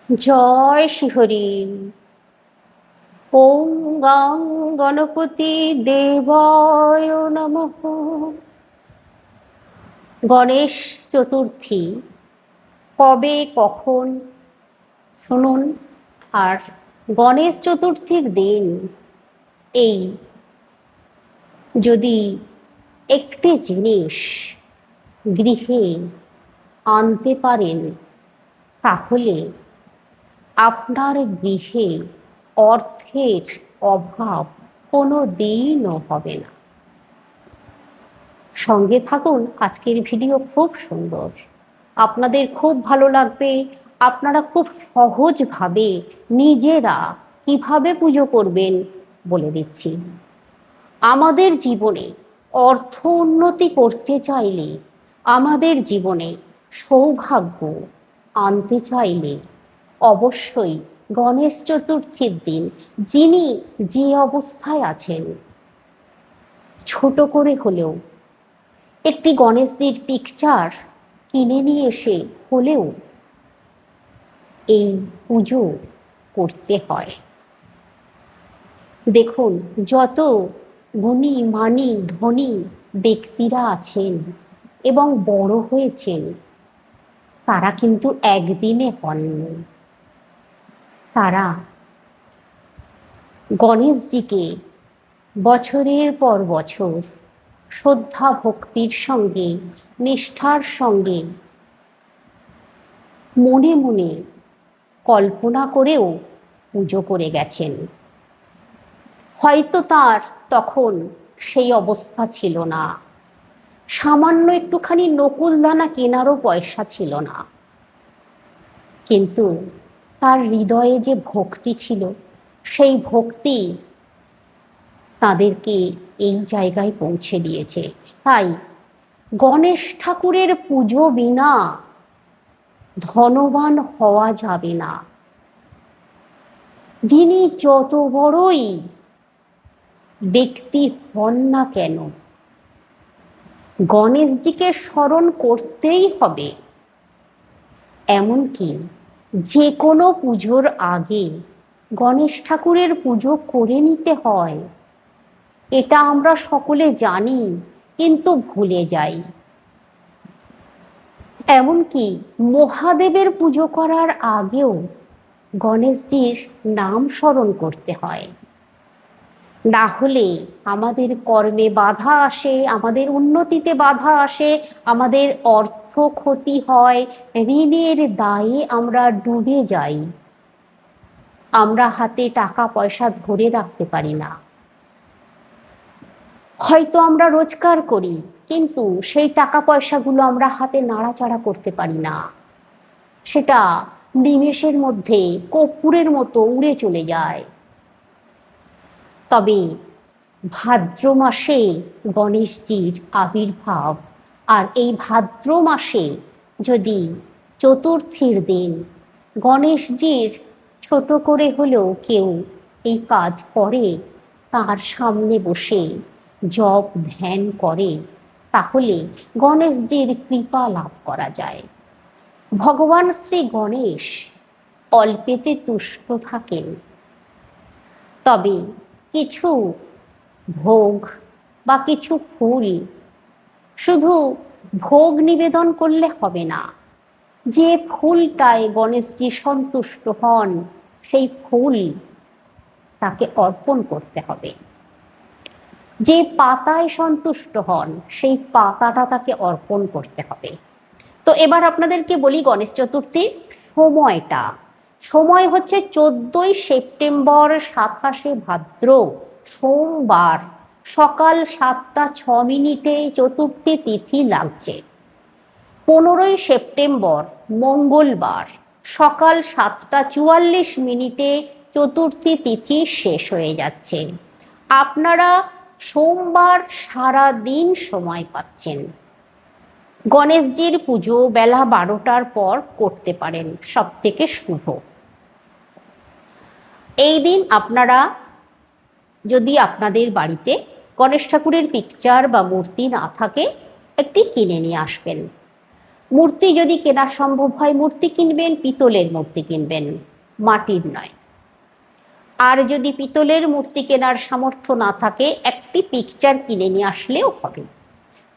জয় শ্রীহরি। ওম গাং গণপতি দেবায় নমঃ। গণেশ চতুর্থী কবে কখন শুনুন। আর গণেশ চতুর্থীর দিন এই যদি একটি জিনিস গৃহে আনতে পারেন তাহলে আপনার গৃহে অর্থের অভাব কোনো দিনও হবে না। সঙ্গে থাকুন, আজকের ভিডিও খুব সুন্দর, আপনাদের খুব ভালো লাগবে। আপনারা খুব সহজভাবে নিজেরা কিভাবে পুজো করবেন বলে দিচ্ছি। আমাদের জীবনে অর্থ উন্নতি করতে চাইলে, আমাদের জীবনে সৌভাগ্য আনতে চাইলে অবশ্যই গণেশ চতুর্থীর দিন যিনি যে অবস্থায় আছেন ছোট করে হলেও একটি গণেশজির পিকচার কিনে নিয়ে এসে হলেও এই পুজো করতে হয়। দেখুন, যত গুণী মানী ধনী ব্যক্তিরা আছেন এবং বড় হয়েছেন তারা কিন্তু একদিনে হননি। তারা গণেশজিকে বছরের পর বছর শ্রদ্ধা ভক্তির সঙ্গে, নিষ্ঠার সঙ্গে মনে মনে কল্পনা করেও পুজো করে গেছেন। হয়তো তার তখন সেই অবস্থা ছিল না, সামান্য একটুখানি নকুলদানা কেনারও পয়সা ছিল না, কিন্তু তার হৃদয়ে যে ভক্তি ছিল সেই ভক্তি তাদেরকে এই জায়গায় পৌঁছে দিয়েছে। তাই গণেশ ঠাকুরের পুজো বিনা ধনবান হওয়া যাবে না। যিনি যত বড়ই ব্যক্তি হন না কেন, গণেশজিকে স্মরণ করতেই হবে। এমনকি যে কোনো পুজোর আগে গণেশ ঠাকুরের পুজো করে নিতে হয়, এটা আমরা সকলে জানি কিন্তু ভুলে যাই। এমনকি মহাদেবের পুজো করার আগেও গণেশজির নাম স্মরণ করতে হয়, না হলে আমাদের কর্মে বাধা আসে, আমাদের উন্নতিতে বাধা আসে, আমাদের অর্থ ক্ষতি হয়, ঋণের দায়ে আমরা ডুবে যাই, আমরা হাতে টাকা পয়সা ধরে রাখতে পারি না। হয়তো আমরা রোজগার করি কিন্তু সেই টাকা পয়সাগুলো আমরা হাতে নাড়াচাড়া করতে পারি না, সেটা নিমেষের মধ্যে কর্পূরের মতো উড়ে চলে যায়। তবে ভাদ্র মাসে গণেশজির আবির্ভাব, আর এই ভাদ্র মাসে যদি চতুর্থীর দিন গণেশজির ছোট করে হলেও কেউ এই কাজ করে, তার সামনে বসে জপ ধ্যান করে, তাহলে গণেশজির কৃপা লাভ করা যায়। ভগবান শ্রী গণেশ অল্পেতে তুষ্ট থাকেন, তবে কিছু ভোগ বা কিছু ফুল শুধু ভোগ নিবেদন করলে হবে না, যে ফুলটায় গণেশজি সন্তুষ্ট হন সেই ফুল তাকে অর্পণ করতে হবে। যে পাতায় সন্তুষ্ট হন সেই পাতাটা তাকে অর্পণ করতে হবে। তো এবার আপনাদেরকে বলি গণেশ চতুর্থীর সময়টা। সময় হচ্ছে 14ই সেপ্টেম্বর 27শে ভাদ্র সোমবার সকাল 7টা 6 মিনিটে চতুর্থী তিথি লাগছে। 15ই সেপ্টেম্বর মঙ্গলবার সকাল 7টা 44 মিনিটে চতুর্থী তিথি শেষ হয়ে যাচ্ছে। আপনারা সোমবার সারা দিন সময় পাচ্ছেন। গণেশজির পুজো বেলা 12টার পর করতে পারেন, সব থেকে শুভ। এই দিন আপনারা যদি আপনাদের বাড়িতে গণেশ ঠাকুরের পিকচার বা মূর্তি না থাকে, একটি কিনে নিয়ে আসবেন। মূর্তি যদি কেনা সম্ভব হয় মূর্তি কিনবেন, পিতলের মূর্তি কিনবেন, মাটির নয়। আর যদি পিতলের মূর্তি কেনার সামর্থ্য না থাকে একটি পিকচার কিনে নিয়ে আসলেও হবে।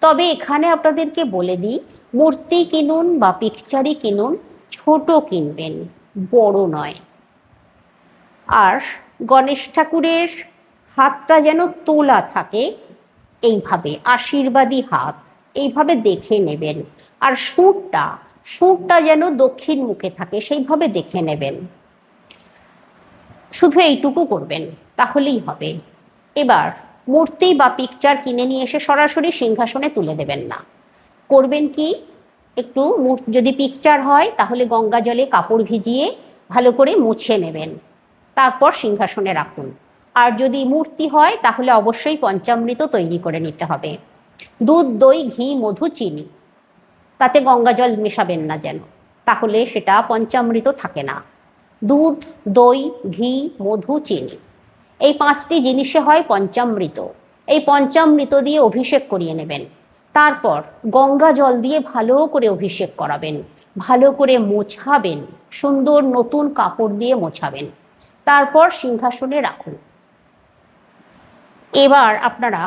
তবে এখানে আপনাদেরকে বলে দিই, মূর্তি কিনুন বা পিকচারই কিনুন, ছোট কিনবেন, বড় নয়। আর গণেশ ঠাকুরের হাতটা যেন তোলা থাকে, এইভাবে আশীর্বাদী হাত, এইভাবে দেখে নেবেন। আর সুরটা যেন দক্ষিণ মুখে থাকে, সেইভাবে দেখে নেবেন। শুধু এইটুকু করবেন, তাহলেই হবে। এবার মূর্তি বা পিকচার কিনে নিয়ে এসে সরাসরি সিংহাসনে তুলে দেবেন না। করবেন কি, একটু যদি পিকচার হয় তাহলে গঙ্গা জলে কাপড় ভিজিয়ে ভালো করে মুছে নেবেন, তারপর সিংহাসনে রাখুন। আর যদি মূর্তি হয় তাহলে অবশ্যই পঞ্চামৃত তৈরি করে নিতে হবে। দুধ, দই, ঘি, মধু, চিনি, তাতে গঙ্গা জল মেশাবেন না যেন, তাহলে সেটা পঞ্চামৃত থাকে না। দুধ, দই, ঘি, মধু, চিনি, এই 5টি জিনিসে হয় পঞ্চামৃত। এই পঞ্চামৃত দিয়ে অভিষেক করিয়ে নেবেন। তারপর গঙ্গা জল দিয়ে ভালো করে অভিষেক করাবেন, ভালো করে মোছাবেন, সুন্দর নতুন কাপড় দিয়ে মোছাবেন, তারপর সিংহাসনে রাখুন। এবার আপনারা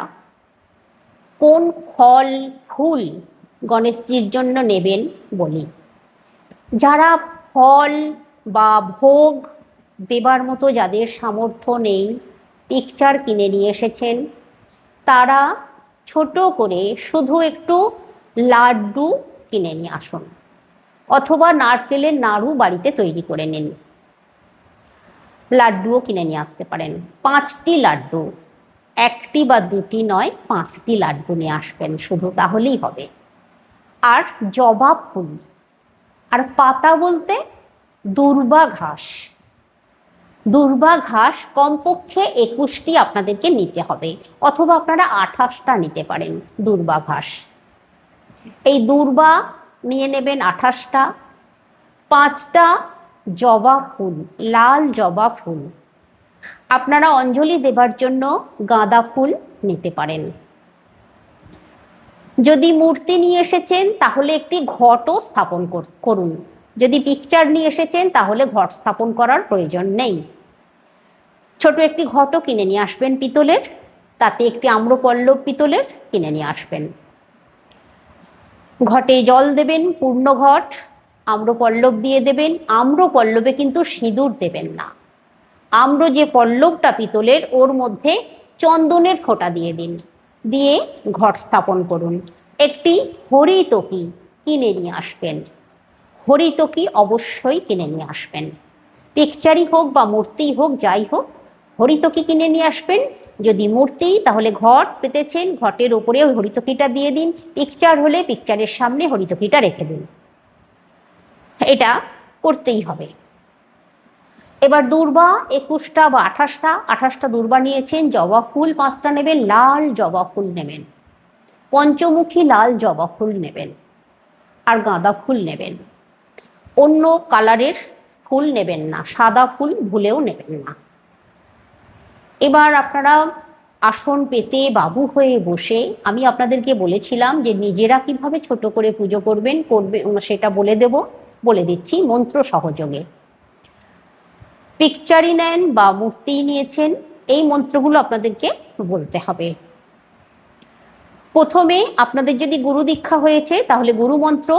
কোন ফল ফুল গণেশজির জন্য নেবেন বলি। যারা ফল বা ভোগ দেবার মতো যাদের সামর্থ্য নেই, পিকচার কিনে নিয়ে এসেছেন, তারা ছোট করে শুধু একটু লাড্ডু কিনে নিয়ে আসুন, অথবা নারকেলের নাড়ু বাড়িতে তৈরি করে নিন, লাড্ডুও কিনে নিয়ে আসতে পারেন। 5টি লাড্ডু, 1টি বা 2টি নয়, 5টি লাড্ডু নিয়ে আসবেন শুধু, তাহলেই হবে। আর জবা ফুল, আর পাতা বলতে দূর্বা ঘাস। দূর্বা ঘাস কমপক্ষে 21টি আপনাদেরকে নিতে হবে, অথবা আপনারা 28টা নিতে পারেন দূর্বা ঘাস। এই দূর্বা নিয়ে নেবেন 28টা। 5টা জবা ফুল, লাল জবা ফুল। আপনারা অঞ্জলি দেবার জন্য গাঁদা ফুল নিতে পারেন। যদি মূর্তি নিয়ে এসেছেন তাহলে একটি ঘটও স্থাপন করুন। যদি পিকচার নিয়ে এসেছেন তাহলে ঘট স্থাপন করার প্রয়োজন নেই। ছোট একটি ঘটও কিনে নিয়ে আসবেন পিতলের, তাতে একটি আম্রপল্লব পিতলের কিনে নিয়ে আসবেন। ঘটে জল দেবেন, পূর্ণ ঘট, আম্রপল্লব দিয়ে দেবেন। আম্রপল্লবে কিন্তু সিঁদুর দেবেন না। আম্র যে পল্লবটা পিতলের, ওর মধ্যে চন্দনের ফোঁটা দিয়ে দিন, দিয়ে ঘট স্থাপন করুন। একটি হরিতকি কিনে নিয়ে আসবেন, হরিতকি অবশ্যই কিনে নিয়ে আসবেন। পিকচারই হোক বা মূর্তি হোক, যাই হোক, হরিতকি কিনে নিয়ে আসবেন। যদি মূর্তি তাহলে ঘট পেতেছেন, ঘটের ওপরে ওই হরিতকিটা দিয়ে দিন। পিকচার হলে পিকচারের সামনে হরিতকিটা রেখে দিন। এটা করতেই হবে। এবার দূর্বা 21টা বা 28টা দূর্বা নিয়েছেন। জবা ফুল 5টা নেবেন, লাল জবা ফুল নেবেন, পঞ্চমুখী লাল জবা ফুল নেবেন, আর গাঁদা ফুল নেবেন। অন্য কালারের ফুল নেবেন না, সাদা ফুল ভুলেও নেবেন না। এবার আপনারা আসন পেতে বাবু হয়ে বসে, আমি আপনাদেরকে বলেছিলাম যে নিজেরা কিভাবে ছোট করে পুজো করবেন, সেটা বলে দিচ্ছি মন্ত্র সহযোগে। পিকচারই নেন বা মূর্তি নিয়েছেন, এই মন্ত্রগুলো আপনাদেরকে বলতে হবে। প্রথমে আপনাদের যদি গুরু দীক্ষা হয়েছে তাহলে গুরু মন্ত্র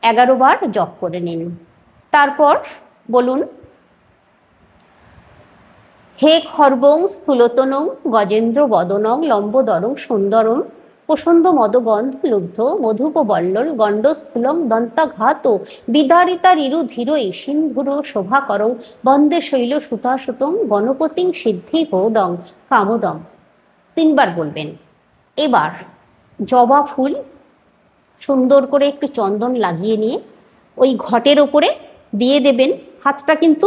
11 বার জপ করে নিন। তারপর বলুন, হে খর্বং স্থূলতনং গজেন্দ্র বদনং লম্বোদরং সুন্দরং প্রসন্দ মদগন্ধ লুব্ধ মধুপবল্লল গণ্ডস্থূলং দন্তাঘাত বিদারিতা রিরু ধীরৈ সিন্ধুর শোভাকরং বন্দে শৈল সুতাসুতং গণপতিং সিদ্ধি বোদং কামোদং। 3 বার বলবেন। এবার জবা ফুল সুন্দর করে একটু চন্দন লাগিয়ে নিয়ে ওই ঘটের ওপরে দিয়ে দেবেন। হাতটা কিন্তু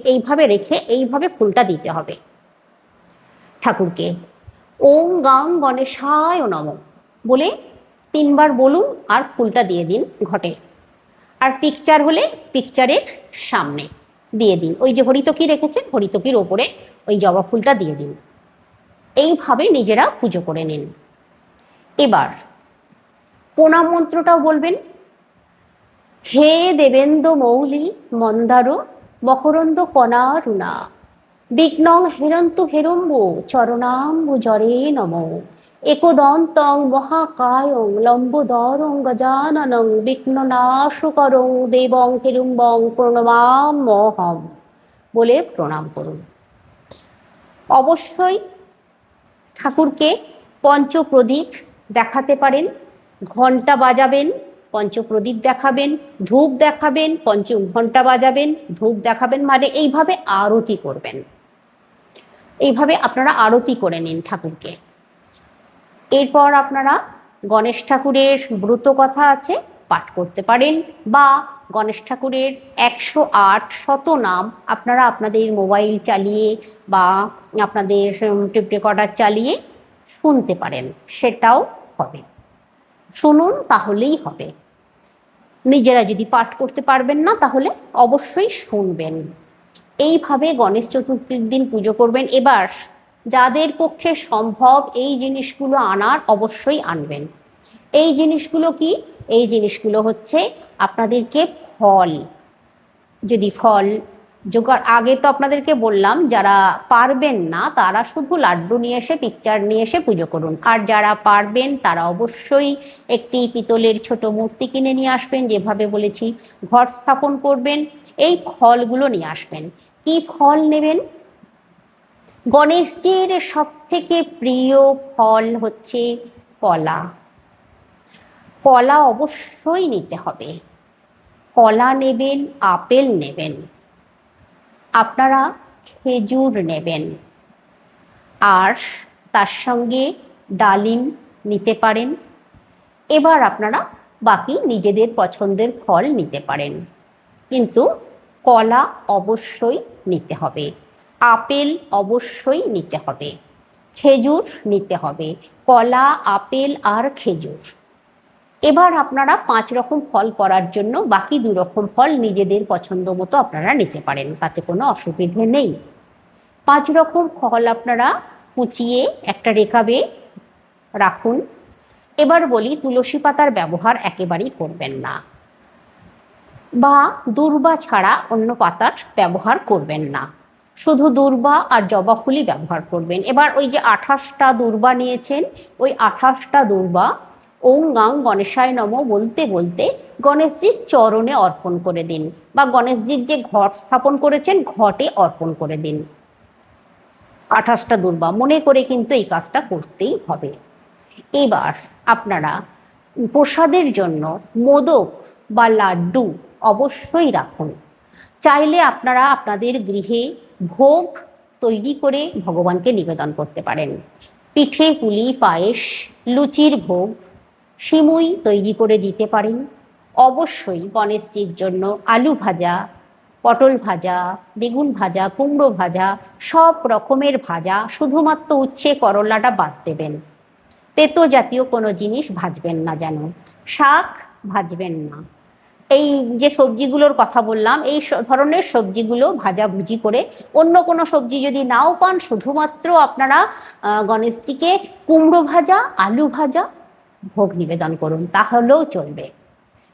এইভাবে রেখে এইভাবে ফুলটা দিতে হবে ঠাকুরকে। ওং গাং গণেশায় নমঃ বলে 3 বার বলুন, আর ফুলটা দিয়ে দিন ঘটে। আর পিকচার হলে পিকচারের সামনে দিয়ে দিন, ওই যে হরিতকি রেখেছেন হরিতকির ওপরে ওই জবা ফুলটা দিয়ে দিন। এইভাবে নিজেরা পুজো করে নিন। এবার প্রণাম মন্ত্রটাও বলবেন। হে দেবেন্দ্র মৌলি মন্দার মকরন্দ কণারুণা বিঘ্নং হেরন্তু হেরম্বু চরণাম্বুজরে নমঃ একদন্তং মহাকায়ং লম্বোদরং গজাননং বিঘ্ননাশকরং দেবং হেরুম্বং প্রণমাম্যহম বলে প্রণাম করুন। অবশ্যই ঠাকুরকে পঞ্চপ্রদীপ দেখাতে পারেন, ঘণ্টা বাজাবেন, পঞ্চপ্রদীপ দেখাবেন, ধূপ দেখাবেন, ঘণ্টা বাজাবেন, ধূপ দেখাবেন, মানে এইভাবে আরতি করবেন। এইভাবে আপনারা আরতি করে নিন ঠাকুরকে। এরপর আপনারা গণেশ ঠাকুরের ব্রত কথা আছে পাঠ করতে পারেন, বা গণেশ ঠাকুরের 108 শতনাম আপনারা আপনাদের মোবাইল চালিয়ে বা আপনাদের টেপ রেকর্ডার চালিয়ে শুনতে পারেন, সেটাও হবে। শুনুন, তাহলেই হবে। নিজেরা যদি পাঠ করতে পারবেন না তাহলে অবশ্যই শুনবেন। এইভাবে গণেশ চতুর্থীর দিন পুজো করবেন। এবার যাদের পক্ষে সম্ভব এই জিনিসগুলো আনার, অবশ্যই আনবেন। এই জিনিসগুলো কি? এই জিনিসগুলো হচ্ছে আপনাদেরকে ফল, যদি ফল জোগাড়, আগে তো আপনাদেরকে বললাম যারা পারবেন না তারা শুধু লাড্ডু নিয়ে এসে, পিকচার নিয়ে এসে পুজো করুন। আর যারা পারবেন তারা অবশ্যই একটি পিতলের ছোট মূর্তি কিনে নিয়ে আসবেন, যেভাবে বলেছি ঘট স্থাপন করবেন। এই ফলগুলো নিয়ে আসবেন। কি ফল নেবেন? গণেশজির সব থেকে প্রিয় ফল হচ্ছে কলা। কলা অবশ্যই নিতে হবে। কলা নেবেন, আপেল নেবেন, আপনারা খেজুর নেবেন, আর তার সঙ্গে ডালিম নিতে পারেন। এবার আপনারা বাকি নিজেদের পছন্দের ফল নিতে পারেন, কিন্তু কলা অবশ্যই নিতে হবে, আপেল অবশ্যই নিতে হবে, খেজুর নিতে হবে। কলা, আপেল আর খেজুর। এবার আপনারা 5 রকম ফল করার জন্য বাকি 2 রকম ফল নিজেদের পছন্দ মতো আপনারা নিতে পারেন, তাতে কোনো অসুবিধে নেই। 5 রকম ফল আপনারা কুচিয়ে একটা রেখাবে রাখুন। এবার বলি, তুলসী পাতার ব্যবহার একেবারেই করবেন না, বা দূর্বা ছাড়া অন্য পাতার ব্যবহার করবেন না, শুধু দূর্বা আর জবা ফুলই ব্যবহার করবেন। এবার ওই যে 28টা দূর্বা নিয়েছেন, ওই 28টা দূর্বা ওং গাং গণেশায় নমঃ বলতে বলতে গণেশজির চরণে অর্পণ করে দিন, বা গণেশজির যে ঘট স্থাপন করেছেন ঘটে অর্পণ করে দিন। 28টা দূর্বা মনে করে কিন্তু এই কাজটা করতেই হবে। এবার আপনারা প্রসাদের জন্য মোদক বা লাড্ডু অবশ্যই রাখুন। চাইলে আপনারা আপনাদের গৃহে ভোগ তৈরি করে ভগবানকে নিবেদন করতে পারেন। পিঠে, পুলি, পায়েস, লুচির ভোগ, সিমুই তৈরি করে দিতে পারেন। অবশ্যই গণেশজির জন্য আলু ভাজা, পটল ভাজা, বেগুন ভাজা, কুমড়ো ভাজা, সব রকমের ভাজা, শুধুমাত্র উচ্ছে করলাটা বাদ দেবেন। তেতো জাতীয় কোনো জিনিস ভাজবেন না, যেন শাক ভাজবেন না। এই যে সবজিগুলোর কথা বললাম, এই ধরনের সবজিগুলো ভাজাভুজি করে, অন্য কোনো সবজি যদি নাও পান, শুধুমাত্র আপনারা গণেশজিকে কুমড়ো ভাজা, আলু ভাজা ভোগ নিবেদন করুন, তাহলেও চলবে।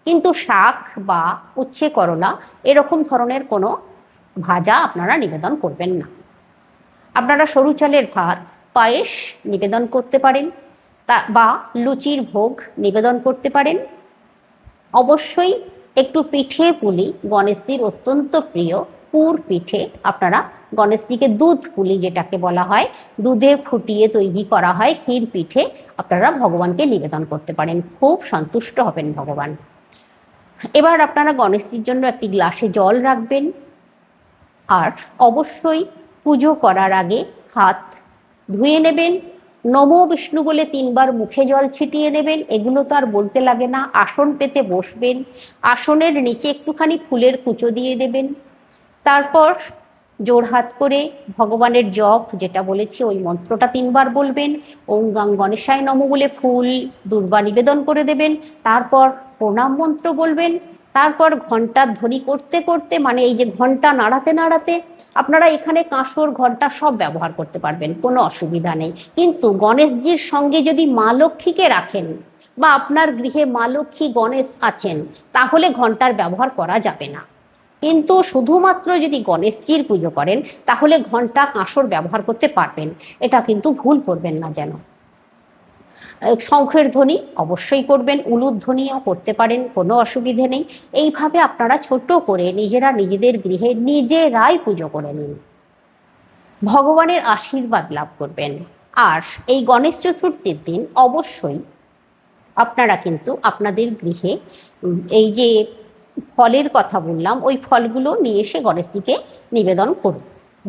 কিন্তু শাক বা উচ্ছে করলা এরকম ধরনের কোনো ভাজা আপনারা নিবেদন করবেন না। আপনারা সরু চালের ভাত, পায়েস নিবেদন করতে পারেন, বা লুচির ভোগ নিবেদন করতে পারেন। অবশ্যই একটু পিঠে পুলি, গণেশজির অত্যন্ত প্রিয় পুর পিঠে, আপনারা গণেশজিকে দুধ পুলি যেটাকে বলা হয়, দুধে ফুটিয়ে তৈরি করা হয় ক্ষীর পিঠে, আপনারা ভগবানকে নিবেদন করতে পারেন, খুব সন্তুষ্ট হবেন ভগবান। এবার আপনারা গণেশজির জন্য একটি গ্লাসে জল রাখবেন, আর অবশ্যই পুজো করার আগে হাত ধুয়ে নেবেন। নমো বিষ্ণু বলে 3 বার মুখে জল ছিটিয়ে নেবেন। এগুলো তো আর বলতে লাগে না। আসন পেতে বসবেন, আসনের নিচে একটুখানি ফুলের কুচো দিয়ে দেবেন। তারপর জোড়হাত করে ভগবানের জপ যেটা বলেছি ওই মন্ত্রটা 3 বার বলবেন। ওং গাং গণেশায় নমঃ বলে ফুল দূর্বা নিবেদন করে দেবেন। তারপর প্রণাম মন্ত্র বলবেন। তারপর ঘণ্টার ধ্বনি করতে করতে, মানে এই যে ঘণ্টা নাড়াতে নাড়াতে, আপনারা এখানে কাঁসর, ঘণ্টা সব ব্যবহার করতে পারবেন, কোনো অসুবিধা নেই। কিন্তু গণেশজির সঙ্গে যদি মা লক্ষ্মীকে রাখেন, বা আপনার গৃহে মা লক্ষ্মী গণেশ আছেন, তাহলে ঘন্টার ব্যবহার করা যাবে না। কিন্তু শুধুমাত্র যদি গণেশজির পুজো করেন তাহলে ঘন্টা কাঁসর ব্যবহার করতে পারবেন, এটা কিন্তু ভুল করবেন না যেন। শঙ্খের ধ্বনি অবশ্যই করবেন, উলুর ধ্বনিও করতে পারেন, কোনো অসুবিধে নেই। এইভাবে আপনারা ছোট করে নিজেরা নিজেদের গৃহে নিজেরাই পুজো করে নিন, ভগবানের আশীর্বাদ লাভ করবেন। আর এই গণেশ চতুর্থীর দিন অবশ্যই আপনারা কিন্তু আপনাদের গৃহে এই যে ফলের কথা বললাম, ওই ফলগুলো নিয়ে এসে গণেশজিকে নিবেদন করুন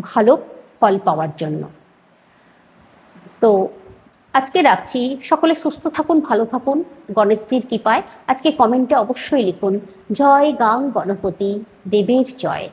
ভালো ফল পাওয়ার জন্য। তো আজকে রাখছি, সকলে সুস্থ থাকুন, ভালো থাকুন, গণেশজির কৃপায়। আজকে কমেন্টে অবশ্যই লিখুন, জয় গাং গণপতি দেবের জয়।